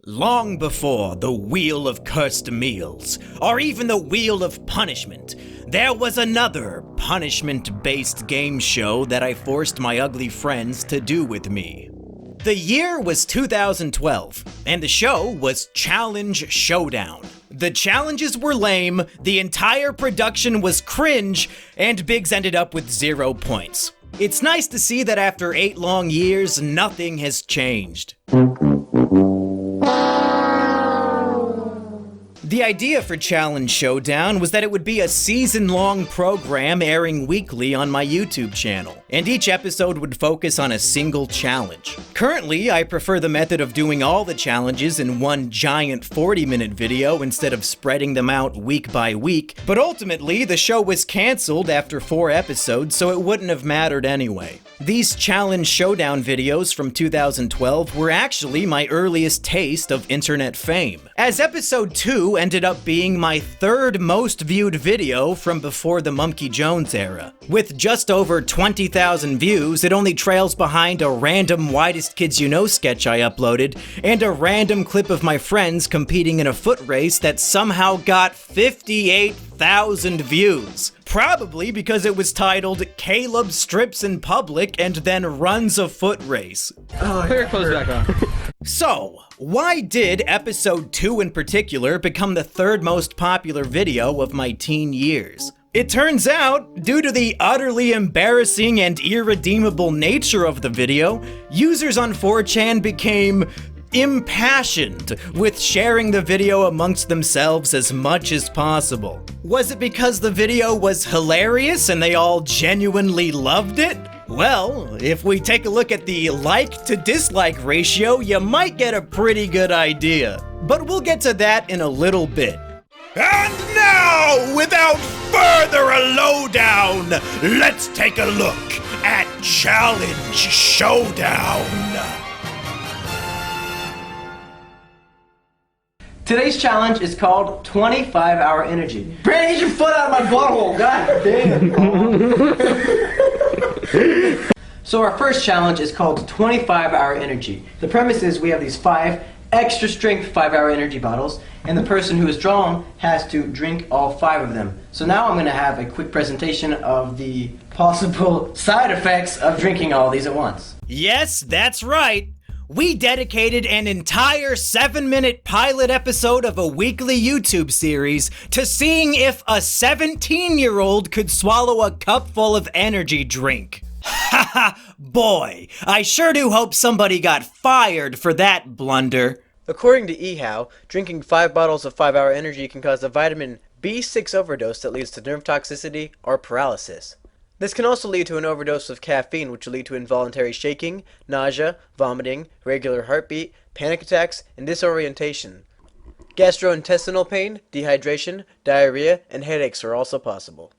Long before the Wheel of Cursed Meals, or even the Wheel of Punishment, there was another punishment-based game show that I forced my ugly friends to do with me. The year was 2012, and the show was Challenge Showdown. The challenges were lame, the entire production was cringe, and Biggs ended up with 0 points. It's nice to see that after 8 long years, nothing has changed. The idea for Challenge Showdown was that it would be a season-long program airing weekly on my YouTube channel, and each episode would focus on a single challenge. Currently, I prefer the method of doing all the challenges in one giant 40-minute video instead of spreading them out week by week, but ultimately, the show was cancelled after 4 episodes, so it wouldn't have mattered anyway. These Challenge Showdown videos from 2012 were actually my earliest taste of internet fame, as episode 2 ended up being my 3rd most viewed video from before the Mumkey Jones era. With just over 20,000 views, it only trails behind a random Widest Kids You Know sketch I uploaded, and a random clip of my friends competing in a foot race that somehow got 58,000 views. Probably because it was titled Caleb Strips in Public and then Runs a Foot Race. Put your clothes back on. So, why did episode 2 in particular become the 3rd most popular video of my teen years? It turns out, due to the utterly embarrassing and irredeemable nature of the video, users on 4chan became impassioned with sharing the video amongst themselves as much as possible. Was it because the video was hilarious and they all genuinely loved it? Well, if we take a look at the like to dislike ratio, you might get a pretty good idea. But we'll get to that in a little bit. And now, without further lowdown, let's take a look at Challenge Showdown. Today's challenge is called 25-hour energy. Brandon, get your foot out of my butthole! God damn! So our first challenge is called 25-hour energy. The premise is we have these 5 extra strength 5-hour energy bottles, and the person who is drawn has to drink all 5 of them. So now I'm going to have a quick presentation of the possible side effects of drinking all these at once. Yes, that's right. We dedicated an entire 7-minute pilot episode of a weekly YouTube series to seeing if a 17-year-old could swallow a cup full of energy drink. Haha, boy, I sure do hope somebody got fired for that blunder. According to eHow, drinking 5 bottles of 5-hour energy can cause a vitamin B6 overdose that leads to nerve toxicity or paralysis. This can also lead to an overdose of caffeine, which will lead to involuntary shaking, nausea, vomiting, irregular heartbeat, panic attacks, and disorientation. Gastrointestinal pain, dehydration, diarrhea, and headaches are also possible.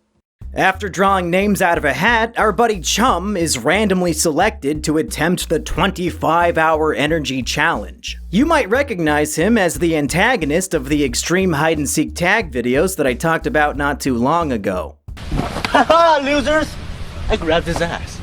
After drawing names out of a hat, our buddy Chum is randomly selected to attempt the 25-hour energy challenge. You might recognize him as the antagonist of the extreme hide-and-seek tag videos that I talked about not too long ago. Haha, losers! I grabbed his ass.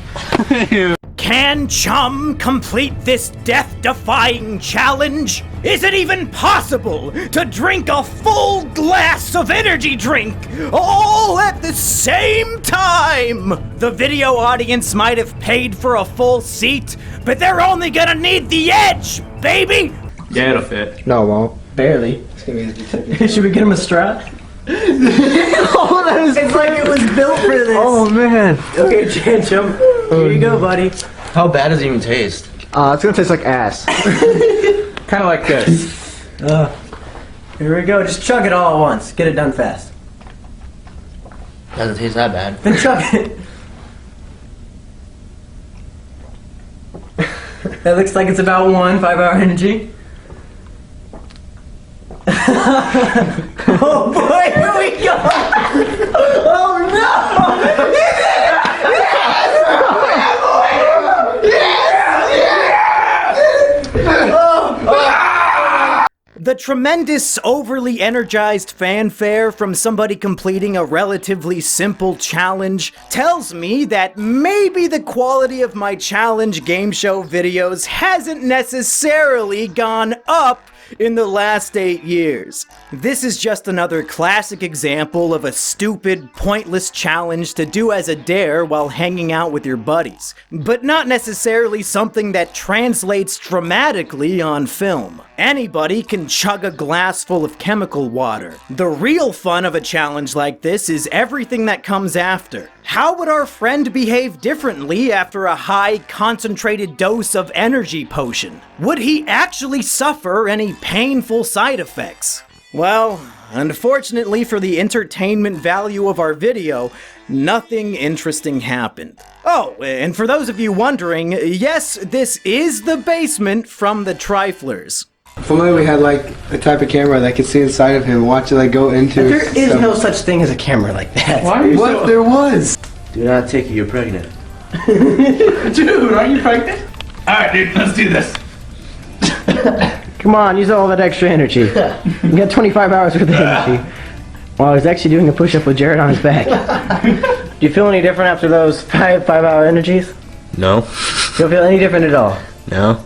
Can Chum complete this death-defying challenge? Is it even possible to drink a full glass of energy drink all at the same time? The video audience might have paid for a full seat, but they're only gonna need the edge, baby! Yeah, it'll fit. No, it won't. Barely. Should we get him a strap? It's like it was built for this. Oh, man. Okay, Chum. Here you go, buddy. How bad does it even taste? It's gonna taste like ass. Kind of like this. Here we go. Just chug it all at once. Get it done fast. Doesn't taste that bad. Then chug it. That looks like it's about 1 5-hour energy. Oh boy, here we go! Oh no! The tremendous, overly energized fanfare from somebody completing a relatively simple challenge tells me that maybe the quality of my challenge game show videos hasn't necessarily gone up in the last 8 years. This is just another classic example of a stupid, pointless challenge to do as a dare while hanging out with your buddies, but not necessarily something that translates dramatically on film. Anybody can chug a glass full of chemical water. The real fun of a challenge like this is everything that comes after. How would our friend behave differently after a high concentrated dose of energy potion? Would he actually suffer any painful side effects? Well, unfortunately for the entertainment value of our video, nothing interesting happened. Oh, and for those of you wondering, yes, this is the basement from the Triflers. If only we had like a type of camera that could see inside of him, watch it like go into. There is no such thing as a camera like that. Why are you what so... there was? Do not take it, you're pregnant. Dude, are you pregnant? Alright, dude, let's do this. Come on, use all that extra energy. You got 25 hours worth of energy. Well, he's actually doing a push-up with Jared on his back. Do you feel any different after those five-hour energies? No. You don't feel any different at all? No.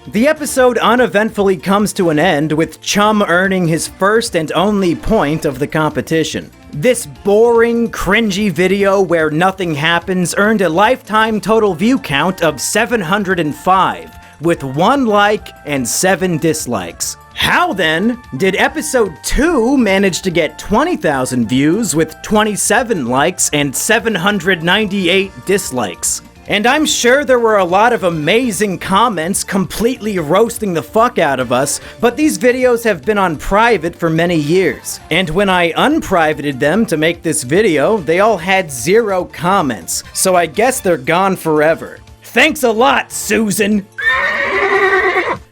The episode uneventfully comes to an end with Chum earning his first and only point of the competition. This boring, cringy video where nothing happens earned a lifetime total view count of 705, with 1 like and 7 dislikes. How then did episode 2 manage to get 20,000 views with 27 likes and 798 dislikes? And I'm sure there were a lot of amazing comments completely roasting the fuck out of us, but these videos have been on private for many years. And when I unprivated them to make this video, they all had 0 comments, so I guess they're gone forever. Thanks a lot, Susan!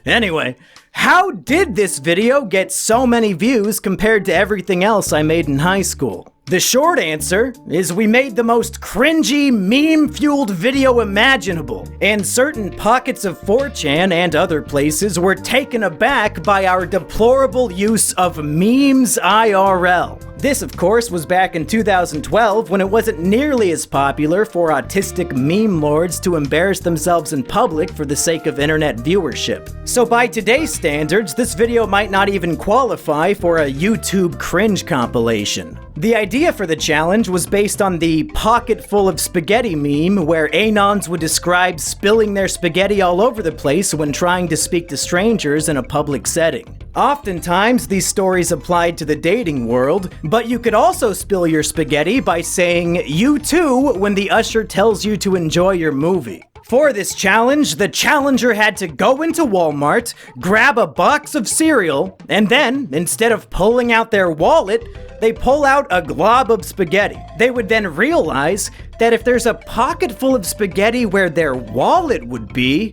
Anyway, how did this video get so many views compared to everything else I made in high school? The short answer is we made the most cringy, meme-fueled video imaginable, and certain pockets of 4chan and other places were taken aback by our deplorable use of memes IRL. This, of course, was back in 2012 when it wasn't nearly as popular for autistic meme lords to embarrass themselves in public for the sake of internet viewership. So by today's standards, this video might not even qualify for a YouTube cringe compilation. The idea for the challenge was based on the pocket full of spaghetti meme where Anons would describe spilling their spaghetti all over the place when trying to speak to strangers in a public setting. Oftentimes, these stories applied to the dating world, but you could also spill your spaghetti by saying "you too" when the usher tells you to enjoy your movie. For this challenge, the challenger had to go into Walmart, grab a box of cereal, and then, instead of pulling out their wallet, they pull out a glob of spaghetti. They would then realize that if there's a pocket full of spaghetti where their wallet would be,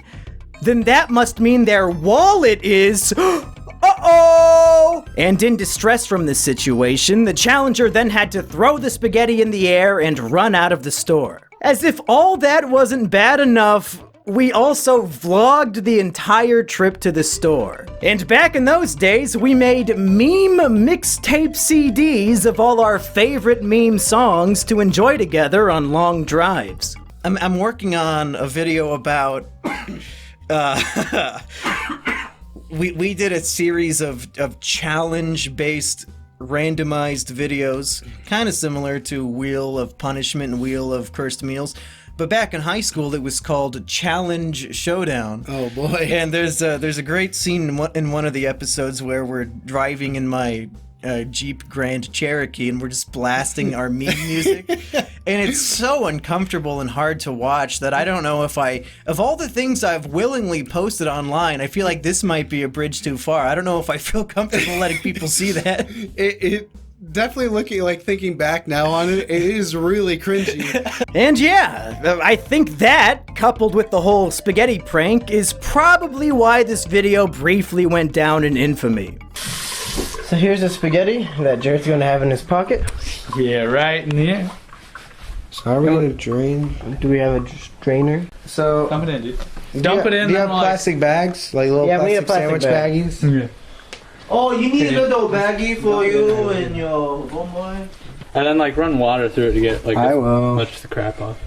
then that must mean their wallet is... uh-oh! And in distress from this situation, the challenger then had to throw the spaghetti in the air and run out of the store. As if all that wasn't bad enough, we also vlogged the entire trip to the store. And back in those days, we made meme mixtape CDs of all our favorite meme songs to enjoy together on long drives. I'm working on a video about... We did a series of challenge-based randomized videos, kind of similar to Wheel of Punishment and Wheel of Cursed Meals. But back in high school, it was called Challenge Showdown. Oh boy! And there's a great scene in one of the episodes where we're driving in my Jeep Grand Cherokee and we're just blasting our meme music, and it's so uncomfortable and hard to watch that I don't know if of all the things I've willingly posted online, I feel like this might be a bridge too far. I don't know if I feel comfortable letting people see that. It definitely thinking back now on it, it is really cringy. And yeah, I think that, coupled with the whole spaghetti prank, is probably why this video briefly went down in infamy. So here's the spaghetti that Jared's gonna have in his pocket. Yeah, right in here. So how are we gonna drain? Do we have a strainer? So dump it in, dude. Dump it in. Do you have plastic bags? Like little plastic sandwich baggies? Yeah. Oh, you need a little baggie for you and your homeboy. And then run water through it to get I will. much of the crap off.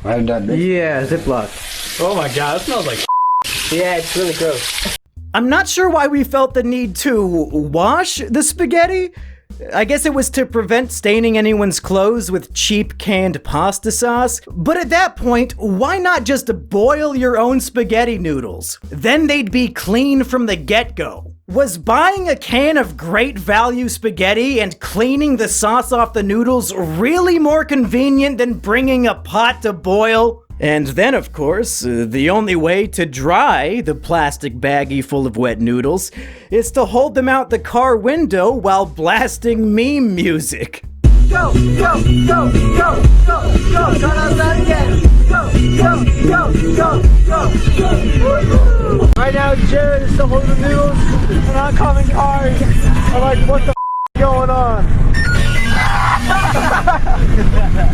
I've done this. Yeah, Ziploc. Oh my god, it smells like Yeah, it's really gross. I'm not sure why we felt the need to wash the spaghetti. I guess it was to prevent staining anyone's clothes with cheap canned pasta sauce. But at that point, why not just boil your own spaghetti noodles? Then they'd be clean from the get-go. Was buying a can of great value spaghetti and cleaning the sauce off the noodles really more convenient than bringing a pot to boil? And then, of course, the only way to dry the plastic baggie full of wet noodles is to hold them out the car window while blasting meme music. Go, go, go, go, go, go, turn outside again. Go, go, go, go, go, go. Right now, Jared is still holding the noodles, and oncoming cars are like, what the f going on?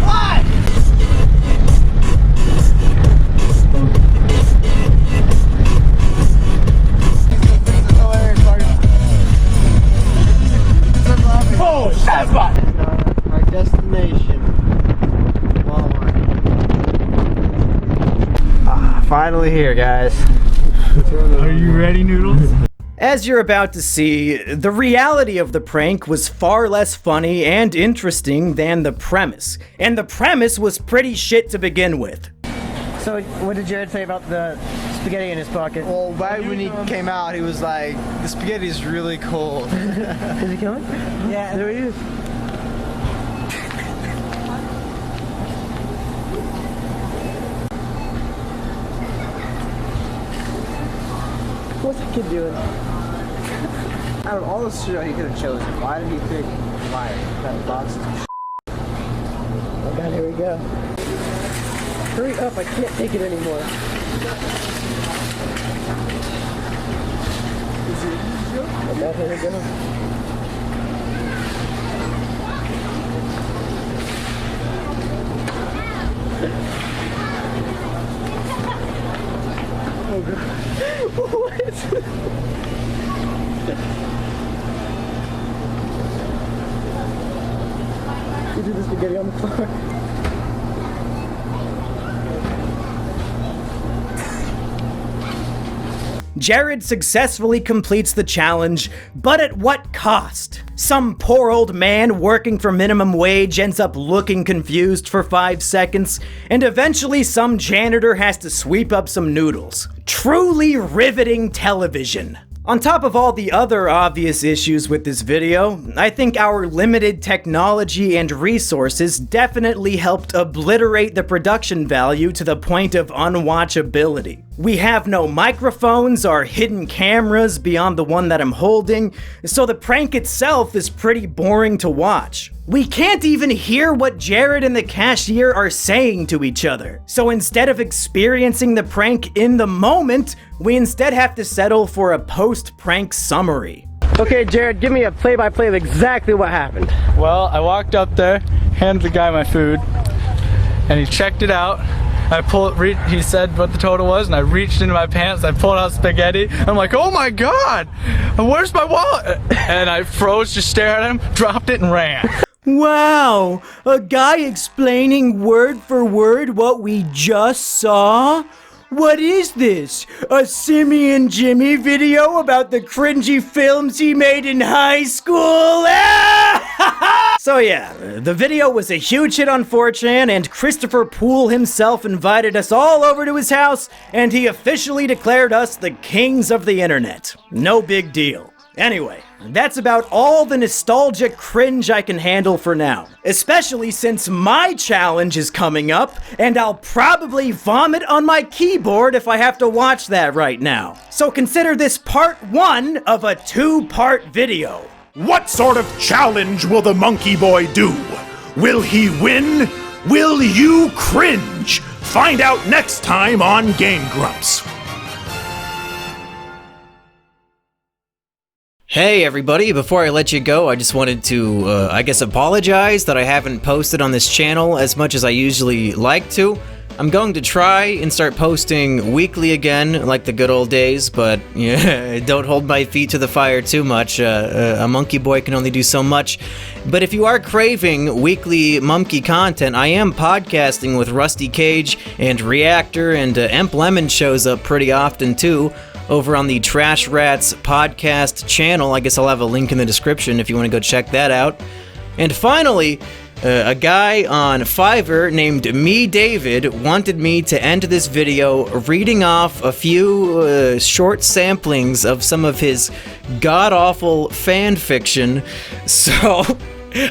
What? Oh, that's fine. Our destination. Walmart. Finally here, guys. Are you ready, Noodles? As you're about to see, the reality of the prank was far less funny and interesting than the premise. And the premise was pretty shit to begin with. So, what did Jared say about the spaghetti in his pocket? Well, right when he came out, he was like, the spaghetti is really cold. Is he coming? Yeah, there he is. What's the kid doing? Out of all the cereal he could have chosen, why did he pick Liar? That box is Oh god, here we go. Hurry up, I can't take it anymore. Oh god, here we go. Oh god. What? You do the spaghetti on the floor. Jared successfully completes the challenge, but at what cost? Some poor old man working for minimum wage ends up looking confused for 5 seconds, and eventually some janitor has to sweep up some noodles. Truly riveting television. On top of all the other obvious issues with this video, I think our limited technology and resources definitely helped obliterate the production value to the point of unwatchability. We have no microphones or hidden cameras beyond the one that I'm holding, so the prank itself is pretty boring to watch. We can't even hear what Jared and the cashier are saying to each other. So instead of experiencing the prank in the moment, we instead have to settle for a post-prank summary. Okay, Jared, give me a play-by-play of exactly what happened. Well, I walked up there, handed the guy my food, and he checked it out. He said what the total was, and I reached into my pants, I pulled out spaghetti. I'm like, oh my god, where's my wallet? And I froze, just stared at him, dropped it, and ran. Wow, a guy explaining word for word what we just saw? What is this? A Simian Jimmy video about the cringy films he made in high school? So yeah, the video was a huge hit on 4chan, and Christopher Poole himself invited us all over to his house, and he officially declared us the kings of the internet. No big deal. Anyway, that's about all the nostalgia cringe I can handle for now. Especially since my challenge is coming up, and I'll probably vomit on my keyboard if I have to watch that right now. So consider this part 1 of a 2-part video. What sort of challenge will the monkey boy do? Will he win? Will you cringe? Find out next time on Game Grumps. Hey everybody, before I let you go, I just wanted to, apologize that I haven't posted on this channel as much as I usually like to. I'm going to try and start posting weekly again, like the good old days, but yeah, don't hold my feet to the fire too much. A monkey boy can only do so much. But if you are craving weekly monkey content, I am podcasting with Rusty Cage and Reactor, and Emp Lemon shows up pretty often too. over on the Trash Rats podcast channel. I guess I'll have a link in the description if you want to go check that out. And finally, a guy on Fiverr named Me David wanted me to end this video reading off a few short samplings of some of his god-awful fan fiction. So,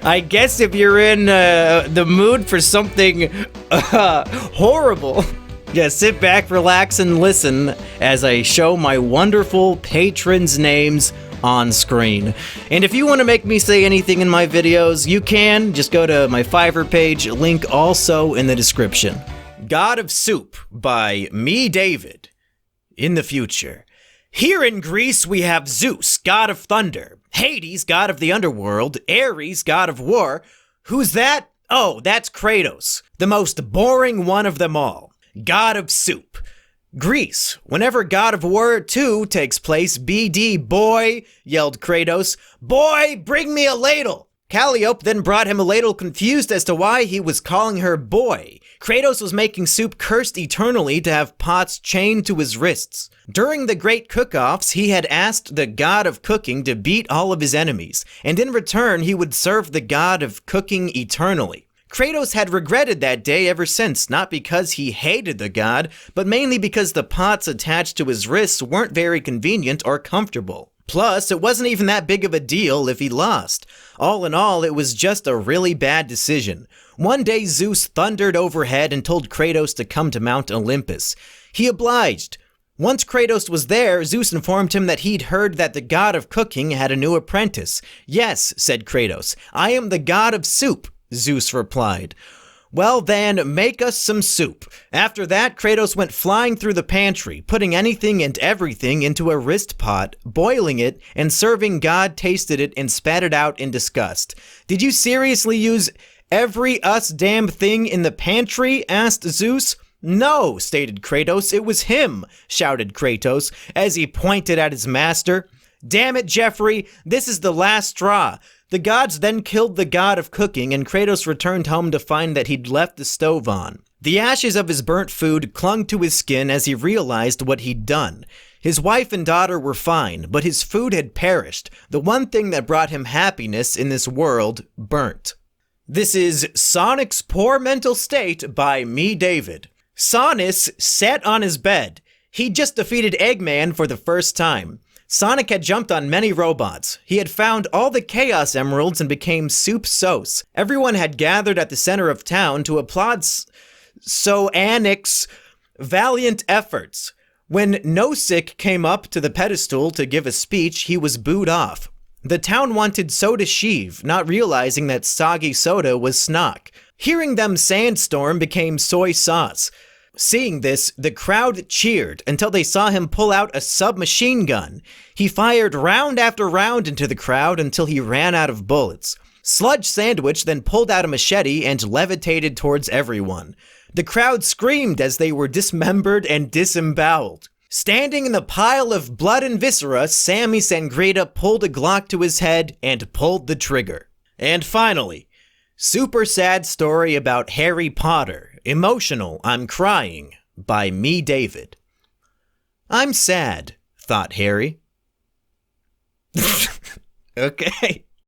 I guess if you're in the mood for something horrible, yeah, sit back, relax, and listen as I show my wonderful patrons' names on screen. And if you want to make me say anything in my videos, you can. Just go to my Fiverr page, link also in the description. God of Soup by Me David. In the future. Here in Greece we have Zeus, god of thunder, Hades, god of the underworld, Ares, god of war. Who's that? Oh, that's Kratos, the most boring one of them all. God of Soup. Greece. Whenever God of War 2 takes place, BD, boy, yelled Kratos. Boy, bring me a ladle! Calliope then brought him a ladle, confused as to why he was calling her boy. Kratos was making Soup cursed eternally to have pots chained to his wrists. During the great cook-offs, he had asked the god of cooking to beat all of his enemies, and in return he would serve the god of cooking eternally. Kratos had regretted that day ever since, not because he hated the god, but mainly because the pots attached to his wrists weren't very convenient or comfortable. Plus, it wasn't even that big of a deal if he lost. All in all, it was just a really bad decision. One day Zeus thundered overhead and told Kratos to come to Mount Olympus. He obliged. Once Kratos was there, Zeus informed him that he'd heard that the god of cooking had a new apprentice. Yes, said Kratos, I am the god of soup. Zeus replied. Well then, make us some soup. After that, Kratos went flying through the pantry, putting anything and everything into a wrist pot, boiling it, and serving God tasted it and spat it out in disgust. Did you seriously use every damn thing in the pantry? Asked Zeus. No, stated Kratos, it was him, shouted Kratos, as he pointed at his master. Damn it, Jeffrey, this is the last straw. The gods then killed the god of cooking, and Kratos returned home to find that he'd left the stove on. The ashes of his burnt food clung to his skin as he realized what he'd done. His wife and daughter were fine, but his food had perished. The one thing that brought him happiness in this world burnt. This is Sonic's Poor Mental State by Me David. Sonis sat on his bed. He just defeated Eggman for the first time. Sonic had jumped on many robots. He had found all the Chaos Emeralds and became Soup Sos. Everyone had gathered at the center of town to applaud Sonic's valiant efforts. When Nosik came up to the pedestal to give a speech, he was booed off. The town wanted Soda Sheev, not realizing that soggy soda was Snock. Hearing them, Sandstorm became Soy Sauce. Seeing this, the crowd cheered until they saw him pull out a submachine gun. He fired round after round into the crowd until he ran out of bullets. Sludge Sandwich then pulled out a machete and levitated towards everyone. The crowd screamed as they were dismembered and disemboweled. Standing in the pile of blood and viscera, Sammy Sangrita pulled a Glock to his head and pulled the trigger. And finally, super sad story about Harry Potter. Emotional, I'm crying, by Me David. I'm sad, thought Harry. Okay.